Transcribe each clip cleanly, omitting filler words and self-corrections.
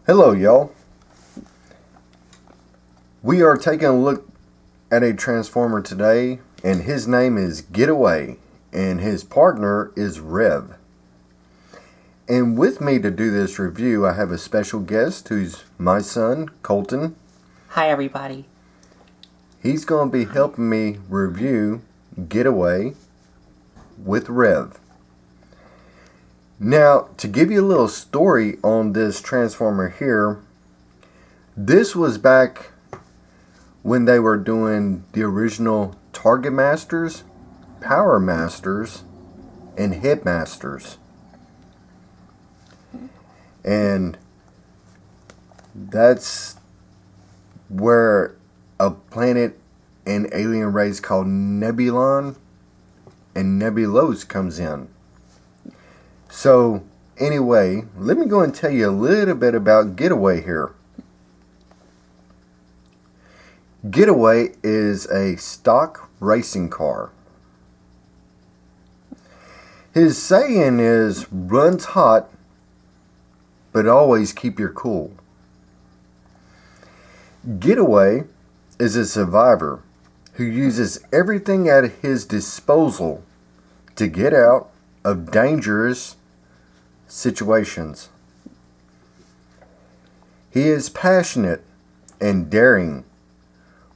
Hello, y'all. We are taking a look at a Transformer today, and his name is Getaway, and his partner is Rev. And with me to do this review, I have a special guest who's my son, Colton. Hi, everybody. He's going to be helping me review Getaway with Rev. Now, to give you a little story on this Transformer here, this was back when they were doing the original Target Masters, Power Masters, and Headmasters. And that's where a planet and alien race called Nebulon and Nebulos comes in. So, anyway, let me go and tell you a little bit about Getaway here. Getaway is a stock racing car. His saying is, runs hot, but always keep your cool. Getaway is a survivor who uses everything at his disposal to get out of dangerous situations. He is passionate and daring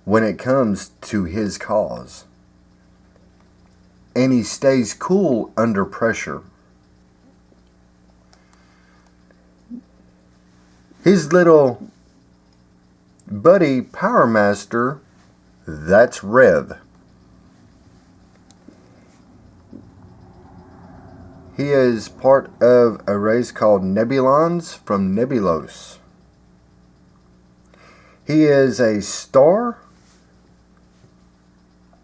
when it comes to his cause, and he stays cool under pressure. His little buddy Power Master, that's Rev. He is part of a race called Nebulons from Nebulos. He is a star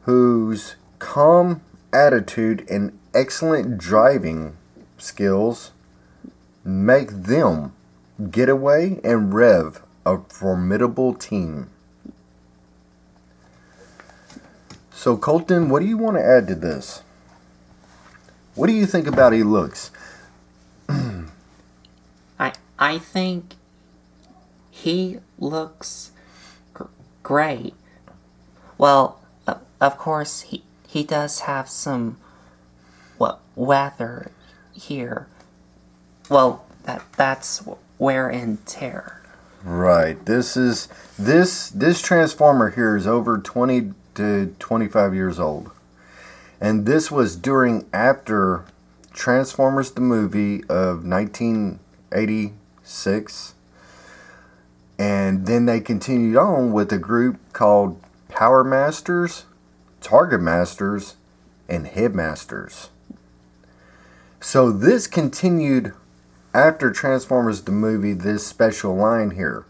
whose calm attitude and excellent driving skills make them, Getaway and Rev, a formidable team. So Colton, what do you want to add to this? What do you think about he looks? I think he looks great. Well, of course he does have some weather here. Well, that's wear and tear. Right. This Transformer here is over 20 to 25 years old. And this was after Transformers the movie of 1986. And then they continued on with a group called Power Masters, Target Masters, and Headmasters. So this continued after Transformers the movie, this special line here,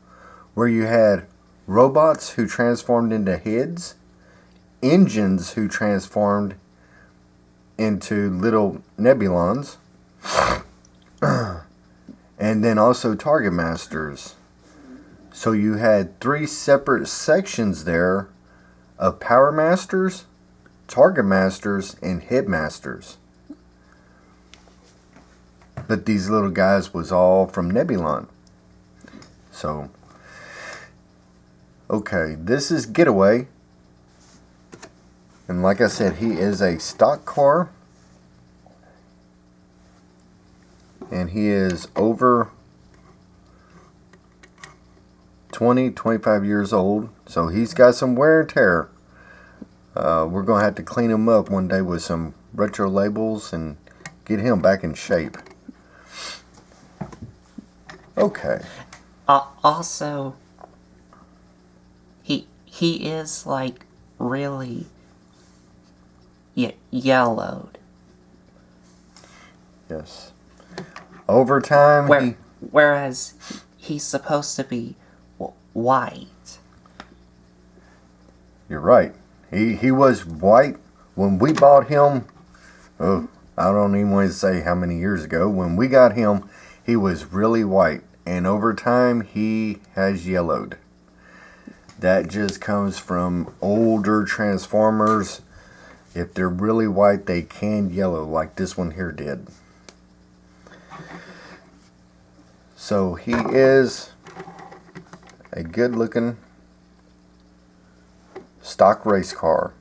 where you had robots who transformed into heads, engines who transformed into little Nebulons, and then also Target Masters. So you had three separate sections there of Power Masters, Target Masters, and Headmasters. But these little guys was all from Nebulon. So, okay, this is Getaway. And like I said, he is a stock car. And he is over 25 years old. So he's got some wear and tear. We're going to have to clean him up one day with some retro labels and get him back in shape. Okay. Also, he is like really yellowed. Yes. Over time, whereas he's supposed to be white. You're right. He was white when we bought him. Oh, I don't even want to say how many years ago. When we got him, he was really white, and over time he has yellowed. That just comes from older Transformers. If they're really white, they can yellow like this one here did. So he is a good looking stock race car.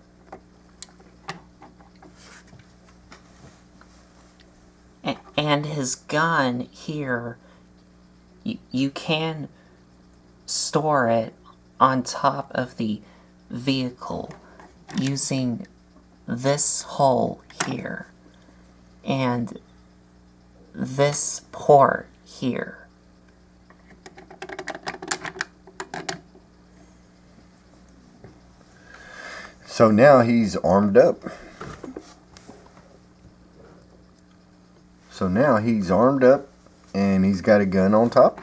And his gun here, you can store it on top of the vehicle using this hole here and this port here. So now he's armed up. And he's got a gun on top.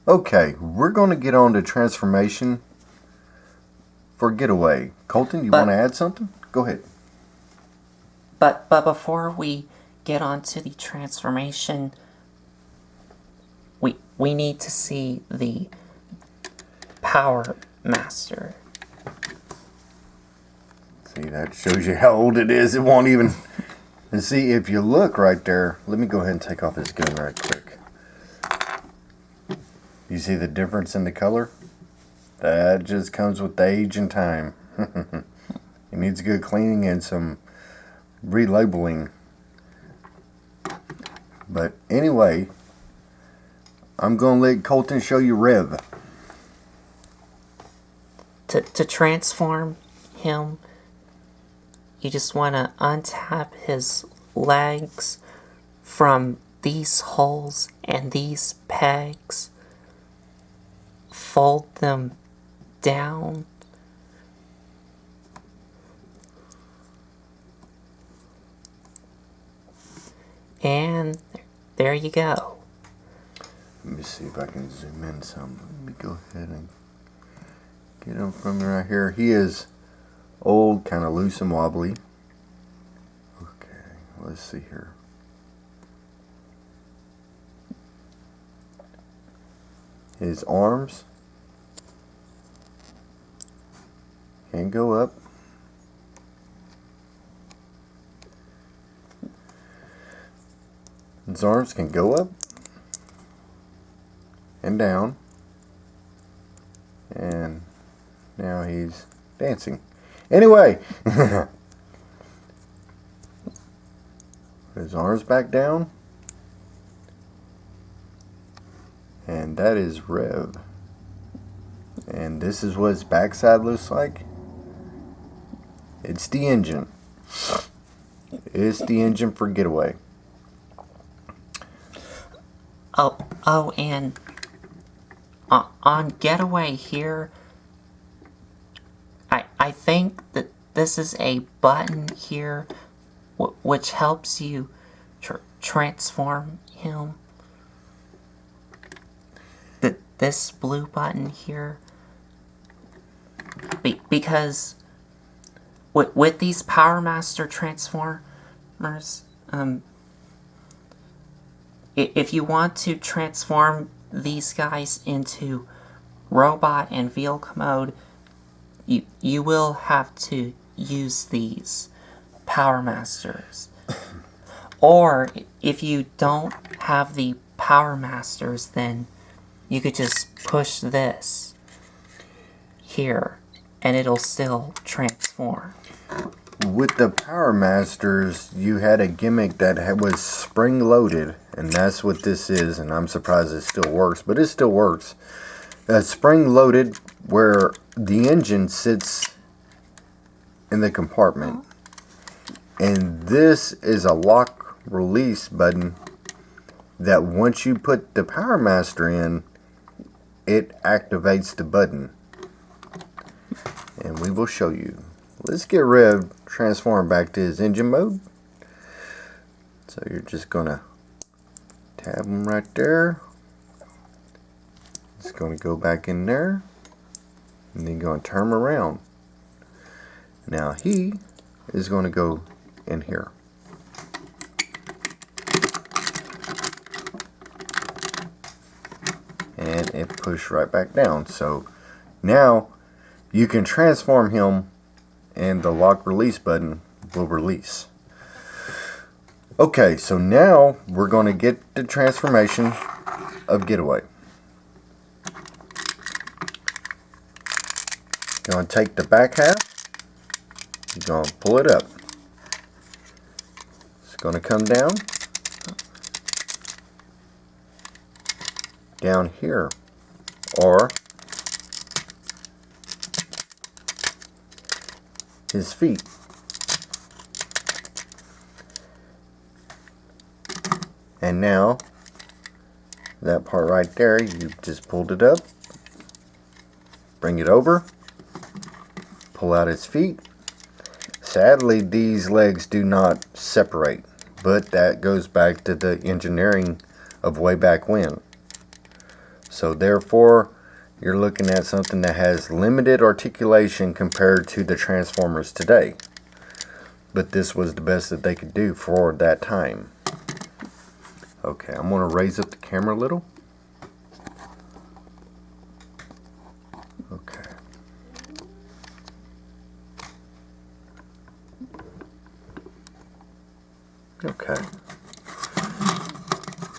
Okay, we're going to get on to transformation for Getaway. Colton, you want to add something? Go ahead. But before we get on to the transformation, we need to see the Power Master. See, that shows you how old it is. It won't even... And see, if you look right there... Let me go ahead and take off this gun right quick. You see the difference in the color? That just comes with age and time. It needs good cleaning and some relabeling. But anyway, I'm going to let Colton show you Rev. To transform him, you just want to untap his legs from these holes and these pegs. Fold them down. And there you go. Let me see if I can zoom in some. Let me go ahead and get him from right here. He is old, kind of loose and wobbly. Okay, let's see here. His arms can go up. His arms can go up and down. And now he's dancing. Anyway, his arms back down. And that is Rev. And this is what his backside looks like. It's the engine. It's the engine for Getaway. Oh, and on Getaway here, I think that this is a button here which helps you transform him. This blue button here, because with these Power Master transformers, if you want to transform these guys into robot and vehicle mode, you will have to use these Power Masters. Or if you don't have the Power Masters, then you could just push this here and it'll still transform. With the Power Masters, you had a gimmick that was spring loaded, and that's what this is, and I'm surprised it still works, but it still works. Spring loaded, where the engine sits in the compartment, and this is a lock release button that once you put the Power Master in, it activates the button, and we will show you. Let's get Rev transformed back to his engine mode. So you're just gonna tab him right there. It's gonna go back in there, and then you're gonna turn him around. Now he is gonna go in here. And it pushed right back down. So now you can transform him, and the lock release button will release. Okay, so now we're going to get the transformation of Getaway. You're going to take the back half. You're going to pull it up. It's going to come down here, or his feet. And now that part right there, you just pulled it up, bring it over, pull out his feet. Sadly, these legs do not separate, but that goes back to the engineering of way back when. So therefore, you're looking at something that has limited articulation compared to the Transformers today. But this was the best that they could do for that time. Okay, I'm going to raise up the camera a little. Okay. Okay.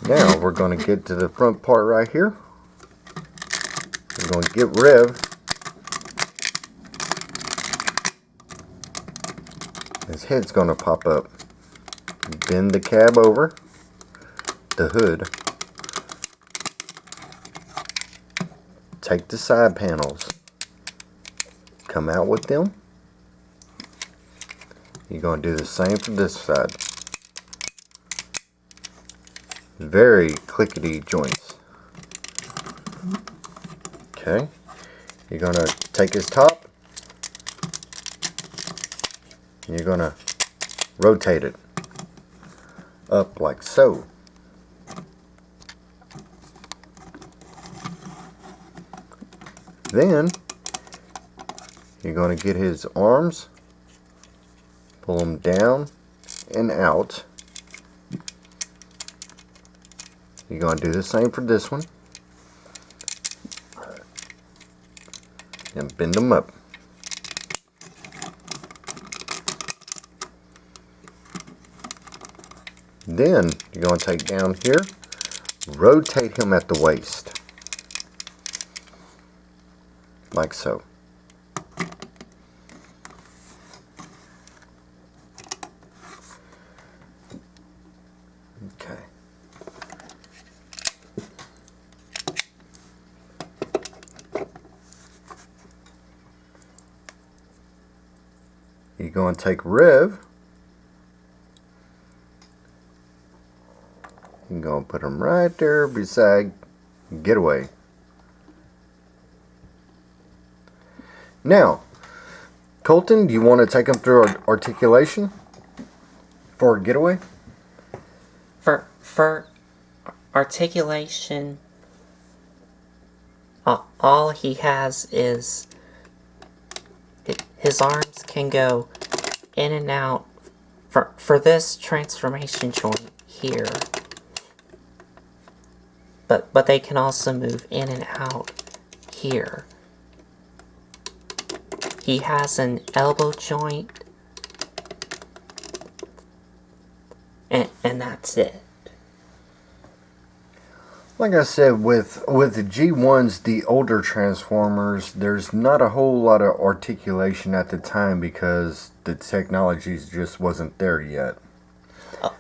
Now we're going to get to the front part right here. We're going to get Rev. His head's going to pop up. Bend the cab over, the hood. Take the side panels. Come out with them. You're going to do the same for this side. Very clickety joints. Okay. You're going to take his top. You're going to rotate it up like so. Then you're going to get his arms, pull them down and out. You're going to do the same for this one. And bend them up. Then you're going to take down here, rotate him at the waist. Like so. Okay. You're going to take Rev. You're going to put him right there beside Getaway. Now, Colton, do you want to take him through articulation for Getaway? For articulation, all he has is his arms can go in and out for this transformation joint here. But they can also move in and out here. He has an elbow joint, and that's it. Like I said, with the G1s, the older Transformers, there's not a whole lot of articulation at the time because the technology just wasn't there yet.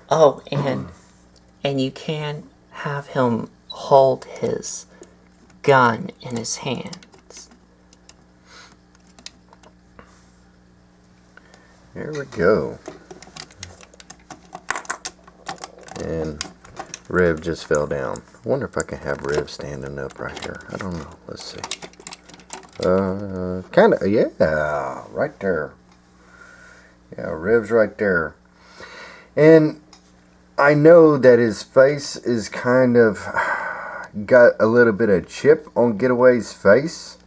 Oh, and you can have him hold his gun in his hands. There we go. And Rev just fell down. I wonder if I can have Rev standing up right here. I don't know. Let's see. Kinda, yeah, right there. Yeah, Rev's right there. And I know that his face is kind of got a little bit of chip on Getaway's face,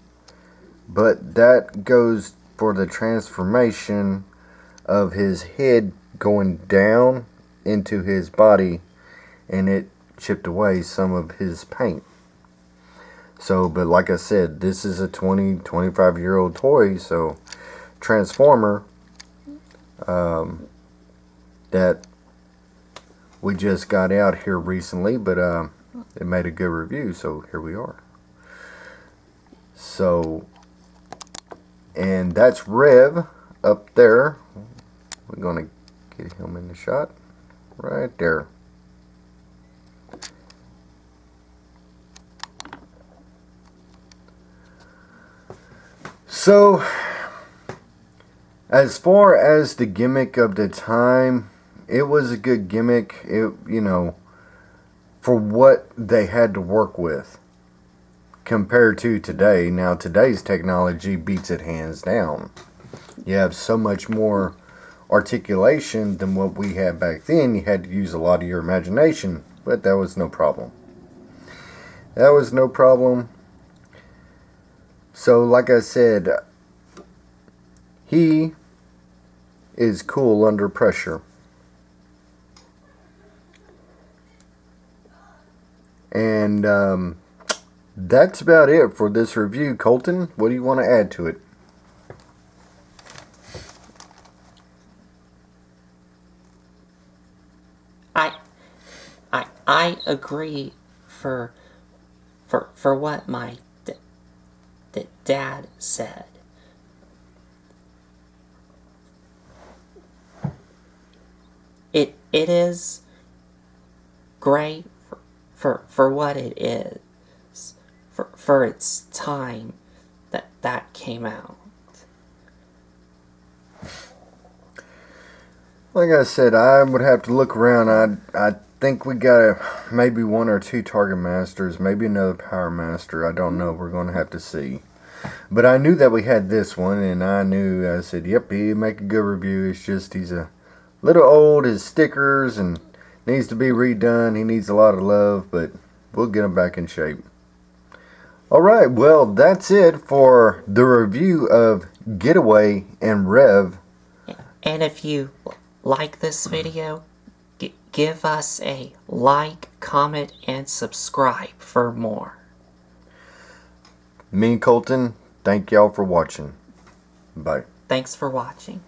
but that goes for the transformation of his head going down into his body, and it chipped away some of his paint. So, but like I said, this is a 25-year-old toy, so Transformer that we just got out here recently, but it made a good review, so here we are. So, and that's Rev up there. We're gonna get him in the shot right there. So, as far as the gimmick of the time, it was a good gimmick. It, you know, for what they had to work with compared to today. Now, today's technology beats it hands down. You have so much more articulation than what we had back then. You had to use a lot of your imagination, but that was no problem. That was no problem. So, like I said, he is cool under pressure. And that's about it for this review. Colton, what do you want to add to it? I agree for what my dad said. It is great for what it is, for its time that came out. Like I said, I would have to look around. I think we got maybe one or two Target Masters, maybe another Power Master. I don't know. We're going to have to see. But I knew that we had this one, and I said, yep, he'd make a good review. It's just he's a little old, his stickers, and needs to be redone. He needs a lot of love, but we'll get him back in shape. Alright, well, that's it for the review of Getaway and Rev. And if you like this video, give us a like, comment, and subscribe for more. Me and Colton, thank y'all for watching. Bye. Thanks for watching.